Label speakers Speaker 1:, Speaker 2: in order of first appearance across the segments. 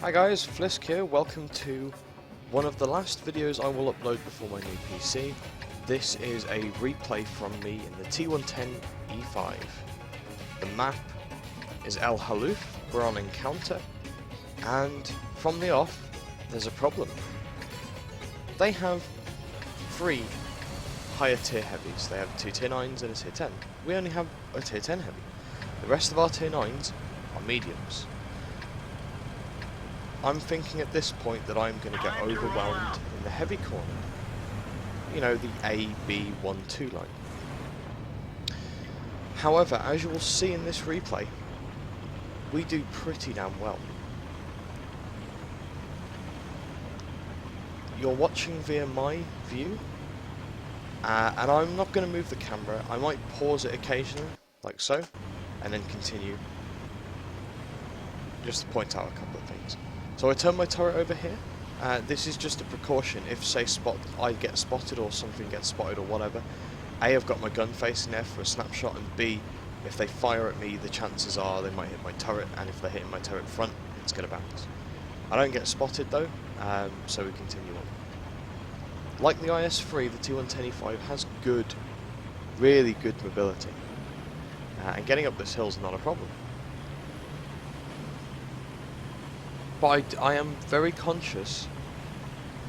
Speaker 1: Hi guys, Flisk here. Welcome to one of the last videos I will upload before my new PC. This is a replay from me in the T110E5. The map is El Haluf, we're on Encounter, and from the off, there's a problem. They have 3 higher tier heavies. They have 2 tier 9s and a tier 10. We only have a tier 10 heavy. The rest of our tier 9s are mediums. I'm thinking at this point that I'm going to get overwhelmed in the heavy corner. You know, the A, B, 1, 2 line. However, as you will see in this replay, we do pretty damn well. You're watching via my view, and I'm not going to move the camera. I might pause it occasionally, like so, and then continue, just to point out a couple of things. So I turn my turret over here. This is just a precaution if, say, I get spotted or something gets spotted or whatever. A, I've got my gun facing there for a snapshot, and B, if they fire at me, the chances are they might hit my turret, and if they're hitting my turret front, it's going to bounce. I don't get spotted though, so we continue on. Like the IS-3, the T110E5 has good, really good mobility, and getting up this hill is not a problem. But I am very conscious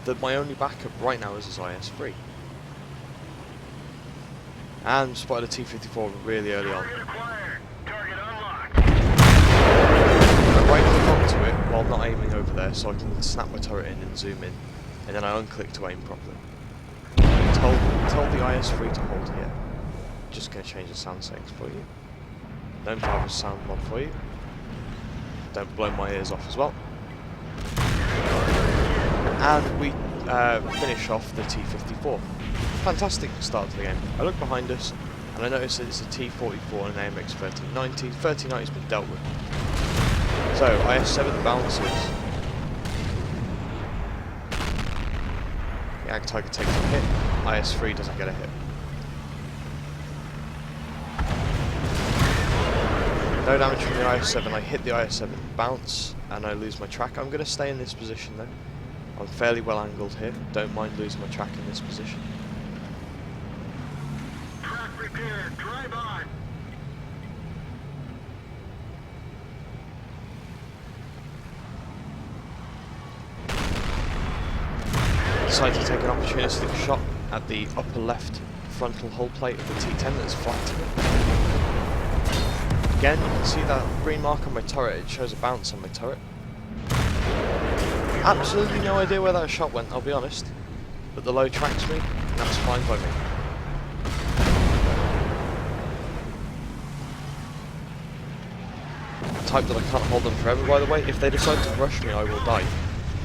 Speaker 1: that my only backup right now is this IS-3. And spotted a T-54 really early on. I right click onto it while not aiming over there so I can snap my turret in and zoom in. And then I unclick to aim properly. I told the IS-3 to hold here. Just going to change the sound settings for you. Don't have a sound mod for you. Don't blow my ears off as well. And we finish off the T-54. Fantastic start to the game. I look behind us and I notice that it's a T-44 and an AMX 1390. 1390's been dealt with. So IS-7 bounces. The Ag Tiger takes a hit. IS-3 doesn't get a hit. No damage from the IS-7. I hit the IS-7, bounce, and I lose my track. I'm going to stay in this position though. I'm fairly well angled here. Don't mind losing my track in this position.
Speaker 2: Track repaired. Drive on.
Speaker 1: Decide to take an opportunistic shot at the upper left frontal hull plate of the T10 that's flat to it. Again, you can see that green mark on my turret. It shows a bounce on my turret. Absolutely no idea where that shot went, I'll be honest. But the low tracks me, and that's fine by me. The type that I can't hold them forever, by the way. If they decide to rush me, I will die.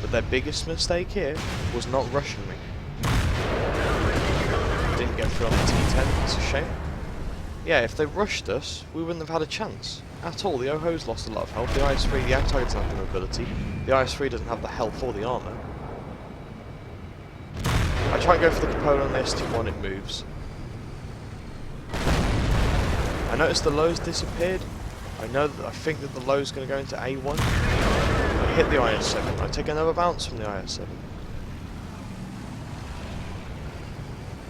Speaker 1: But their biggest mistake here was not rushing me. Didn't get through on the T10, it's a shame. Yeah, if they rushed us, we wouldn't have had a chance at all. The OHO's lost a lot of health. The IS-3, the Ag Tiger doesn't have the mobility. The IS-3 doesn't have the health or the armour. I try and go for the cupola on the ST1, it moves. I noticed the low's disappeared. I think that the low's going to go into A1. I hit the IS-7. I take another bounce from the IS-7.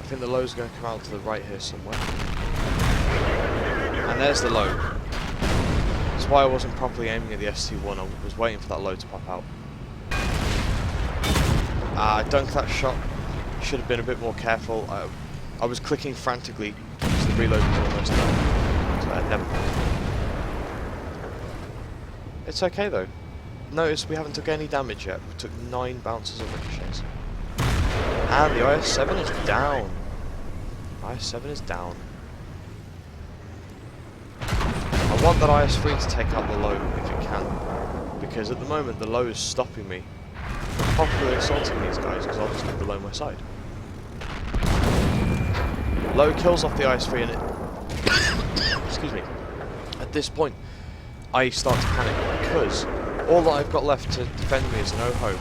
Speaker 1: I think the low's going to come out to the right here somewhere. And there's the low. That's why I wasn't properly aiming at the ST1, I was waiting for that low to pop out. I dunked that shot, should have been a bit more careful. I was clicking frantically, because the reload was almost done. So I never mind. It's okay though. Notice we haven't took any damage yet, we took 9 bounces of ricochets. And the IS-7 is down. IS-7 is down. I want that IS-3 to take out the low if it can, because at the moment the low is stopping me from properly assaulting these guys because I'll just get below my side. Low kills off the IS-3 and it excuse me. At this point I start to panic because all that I've got left to defend me is an OHO.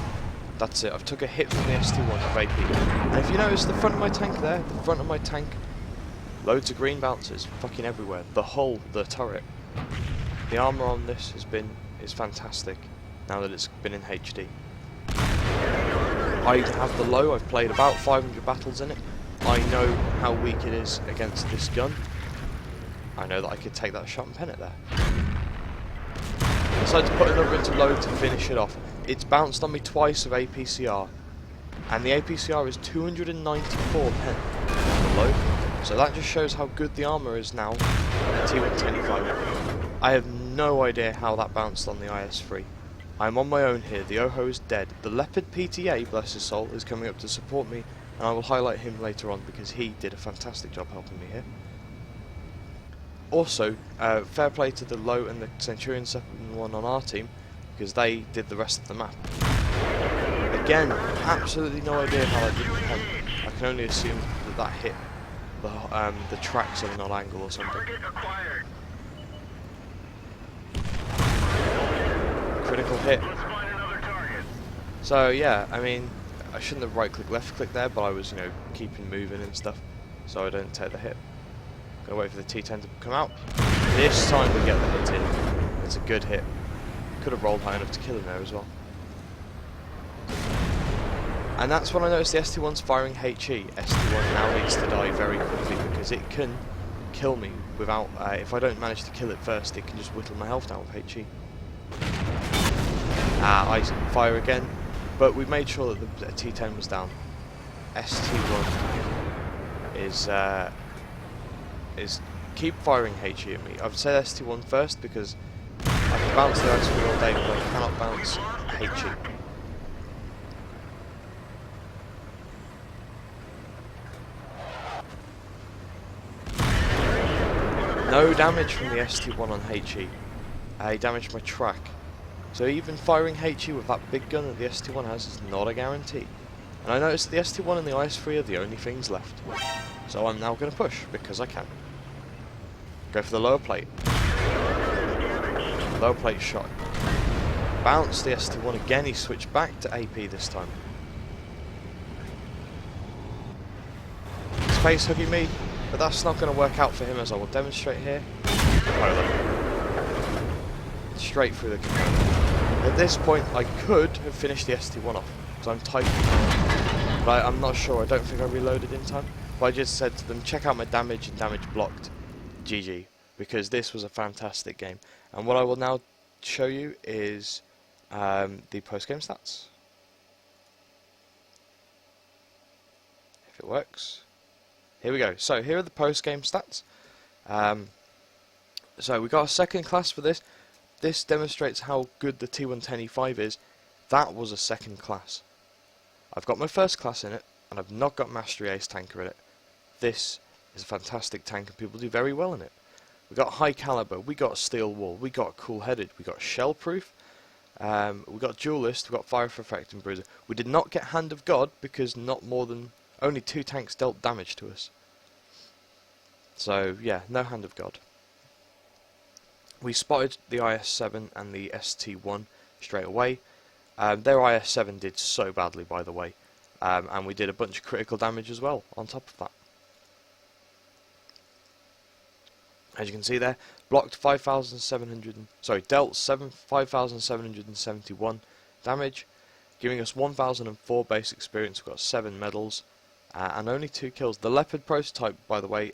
Speaker 1: That's it. I've took a hit from the ST1 of AP. And if you notice the front of my tank there, the front of my tank, loads of green bounces fucking everywhere. The hull, the turret. The armour on this is fantastic. now that it's been in HD. I have the low, I've played about 500 battles in it. I know how weak it is against this gun. I know that I could take that shot and pen it there. I decided to put another into low to finish it off. It's bounced on me twice of APCR, and the APCR is 294 pen on the low, so that just shows how good the armour is now on the T110E5. I have no idea how that bounced on the IS-3. I am on my own here, the Oho is dead. The Leopard PTA, bless his soul, is coming up to support me, and I will highlight him later on because he did a fantastic job helping me here. Also, fair play to the Low and the Centurion 7-1 on our team, because they did the rest of the map. Again, absolutely no idea how I did the pen. I can only assume that that hit the tracks at an odd angle or something. Critical hit. So yeah, I mean, I shouldn't have right click, left click there, but I was, you know, keeping moving and stuff, so I don't take the hit. Gotta wait for the T10 to come out. This time we get the hit in. It's a good hit. Could have rolled high enough to kill him there as well. And that's when I noticed the ST1's firing HE. ST1 now needs to die very quickly because it can kill me without, if I don't manage to kill it first, it can just whittle my health down with HE. I fire again, but we made sure that the T10 was down. ST1 is keep firing HE at me. I've said ST1 first because I can bounce the ST1 all day, but I cannot bounce HE. No damage from the ST1 on HE. He damaged my track. So even firing HE with that big gun that the ST1 has is not a guarantee. And I noticed the ST1 and the IS-3 are the only things left. So I'm now going to push, because I can. Go for the lower plate. Lower plate shot. Bounce the ST1 again, he switched back to AP this time. Space hugging me, but that's not going to work out for him, as I will demonstrate here. Straight through the component. At this point I could have finished the ST1 off, because I'm typing. But I'm not sure, I don't think I reloaded in time. But I just said to them, check out my damage and damage blocked. GG. Because this was a fantastic game. And what I will now show you is the post-game stats. If it works. Here we go. So here are the post-game stats. So we got a second class for this. This demonstrates how good the T110E5 is. That was a second class. I've got my first class in it, and I've not got Mastery Ace Tanker in it. This is a fantastic tank, and people do very well in it. We got High Caliber, we got Steel Wall, we got Cool Headed, we got Shell Proof, we got Duelist, we got Fire for Effect and Bruiser. We did not get Hand of God because only 2 tanks dealt damage to us. So yeah, no Hand of God. We spotted the IS-7 and the ST1 straight away. Their IS-7 did so badly, by the way, and we did a bunch of critical damage as well on top of that. As you can see there, blocked 5,771 damage, giving us 1,004 base experience. We've got 7 medals and only 2 kills. The Leopard prototype, by the way,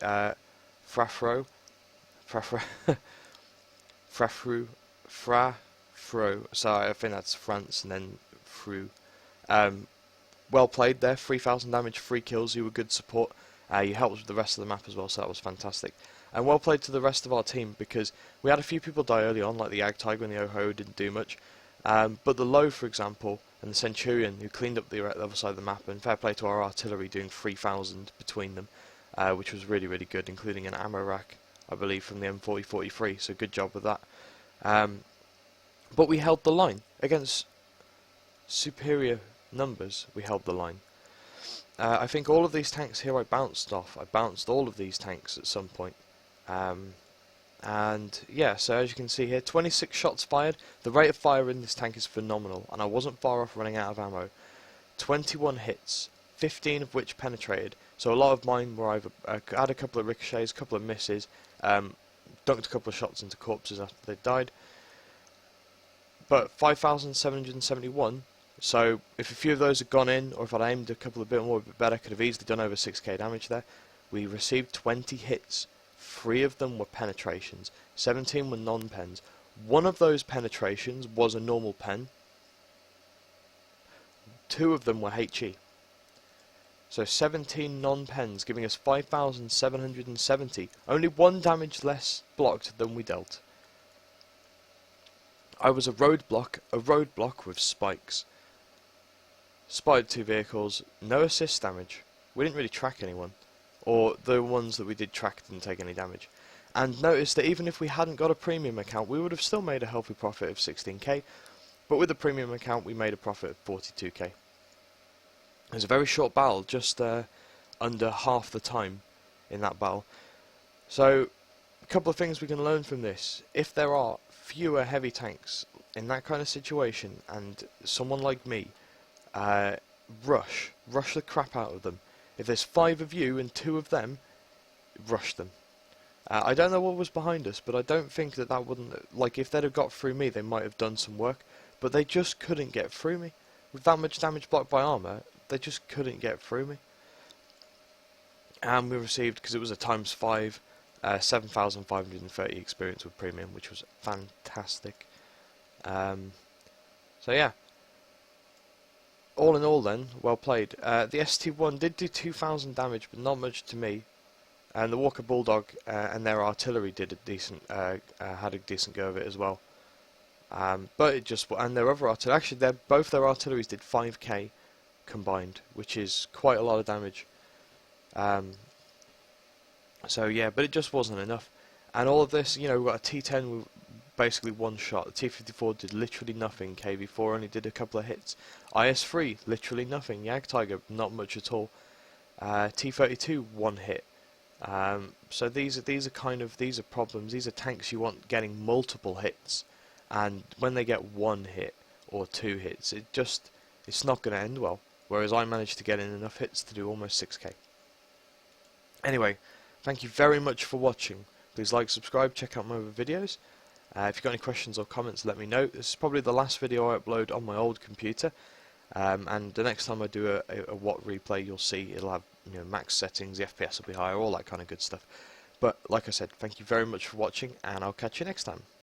Speaker 1: Frafro, so I think that's France and then Fru. Well played there, 3,000 damage, 3 kills, you were good support. You helped with the rest of the map as well, so that was fantastic. And well played to the rest of our team, because we had a few people die early on, like the Ag Tiger and the Oho didn't do much. But the Low, for example, and the Centurion, who cleaned up the other side of the map, and fair play to our artillery doing 3,000 between them, which was really, really good, including an ammo rack, I believe, from the M4043, so good job with that. But we held the line. Against superior numbers, we held the line. I think all of these tanks here I bounced off. I bounced all of these tanks at some point. And yeah, so as you can see here, 26 shots fired. The rate of fire in this tank is phenomenal, and I wasn't far off running out of ammo. 21 hits, 15 of which penetrated. So a lot of mine were either had a couple of ricochets, a couple of misses, dunked a couple of shots into corpses after they died. but 5,771. So if a few of those had gone in, or if I'd aimed a couple a bit more, a bit better, could have easily done over 6k damage there. We received 20 hits. 3 of them were penetrations. 17 were non-pens. One of those penetrations was a normal pen. 2 of them were HE. So 17 non-pens, giving us 5,770. Only 1 damage less blocked than we dealt. I was a roadblock with spikes. Spotted 2 vehicles, no assist damage. We didn't really track anyone. Or the ones that we did track didn't take any damage. And notice that even if we hadn't got a premium account, we would have still made a healthy profit of 16k. But with the premium account, we made a profit of 42k. It was a very short battle, just under half the time in that battle. So, a couple of things we can learn from this. If there are fewer heavy tanks in that kind of situation, and someone like me, rush the crap out of them. If there's 5 of you and 2 of them, rush them. I don't know what was behind us, but I don't think that wouldn't, like, if they'd have got through me, they might have done some work, but they just couldn't get through me. With that much damage blocked by armour, they just couldn't get through me. And we received, because it was a ×5, 7,530 experience with premium, which was fantastic. So yeah. All in all then, well played. The ST1 did do 2,000 damage, but not much to me. And the Walker Bulldog and their artillery did a decent, had a decent go of it as well. But it just, and their other artillery, actually both their artilleries did 5k combined, which is quite a lot of damage. So yeah, but it just wasn't enough. And all of this, you know, we've got a T10 with basically one shot. The T54 did literally nothing. KV4 only did a couple of hits. IS3 literally nothing. Jagdtiger not much at all. T32 1 hit. So these are problems. These are tanks you want getting multiple hits, and when they get 1 hit or 2 hits, it's not going to end well. Whereas I managed to get in enough hits to do almost 6k. Anyway, thank you very much for watching. Please like, subscribe, check out my other videos. If you've got any questions or comments, let me know. This is probably the last video I upload on my old computer, and the next time I do a WOT replay, you'll see it'll have, you know, max settings, the FPS will be higher, all that kind of good stuff. But like I said, thank you very much for watching, and I'll catch you next time.